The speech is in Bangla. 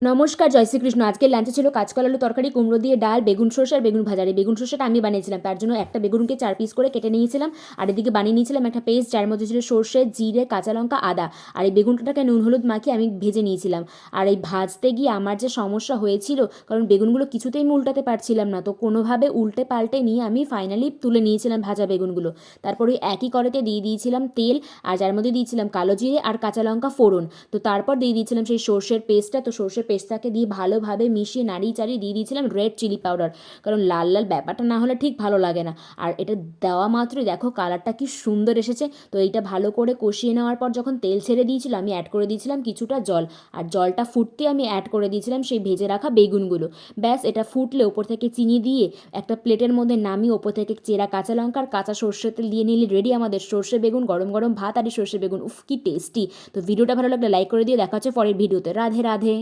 নমস্কার, জয় শ্রীকৃষ্ণ। আজকের লাঞ্চে ছিল কাঁচকলা আলু তরকারি, কুমড়ো দিয়ে ডাল, বেগুন শসা আর বেগুন ভাজা। আর এই বেগুন শসাটা আমি বানিয়েছিলাম। তার জন্য একটা বেগুনকে 4 পিস করে কেটে নিয়েছিলাম। আর এদিকে বানিয়ে নিয়েছিলাম একটা পেস্ট, যার মধ্যে ছিল সর্ষে, জিরে, কাঁচা লঙ্কা, আদা। আর এই বেগুনটাকে নুন হলুদ মাখিয়ে আমি ভেজে নিয়েছিলাম। আর এই ভাজতে গিয়ে আমার যে সমস্যা হয়েছিল, কারণ বেগুনগুলো কিছুতেই আমি উল্টাতে পারছিলাম না, তো কোনোভাবে উল্টে পাল্টে নিয়ে আমি ফাইনালি তুলে নিয়েছিলাম ভাজা বেগুনগুলো। তারপর ওই একই কড়াইতে দিয়ে দিয়েছিলাম তেল, আর যার মধ্যে দিয়েছিলাম কালো জিরে আর কাঁচা লঙ্কা ফোড়ন। তো তারপর দিয়ে দিয়েছিলাম সেই সর্ষের পেস্টটা। তো সর্ষের পেস্টটাকে দিয়ে ভালোভাবে মিশিয়ে নাড়িয়ে চাড়িয়ে দিয়ে দিয়েছিলাম রেড চিলি পাউডার, কারণ লাল লাল ব্যাপারটা না হলে ঠিক ভালো লাগে না। আর এটা দেওয়া মাত্রই দেখো কালারটা কি সুন্দর এসেছে। তো এইটা ভালো করে কষিয়ে নেওয়ার পর যখন তেল ছেড়ে দিয়েছিল, আমি অ্যাড করে দিয়েছিলাম কিছুটা জল। আর জলটা ফুটতে আমি অ্যাড করে দিয়েছিলাম সেই ভেজে রাখা বেগুনগুলো। ব্যাস, এটা ফুটলে ওপর থেকে চিনি দিয়ে একটা প্লেটের মধ্যে নামিয়ে ওপর থেকে চেরা কাঁচা লঙ্কা আর কাঁচা সর্ষের তেল দিয়ে নিলে রেডি আমাদের সর্ষে বেগুন, গরম গরম ভাত আর এই সর্ষে বেগুন। উফ, কি টেস্টি। তো ভিডিওটা ভালো লাগলে লাইক করে দিয়ে দেখা হচ্ছে পরের ভিডিওতে। রাধে রাধে।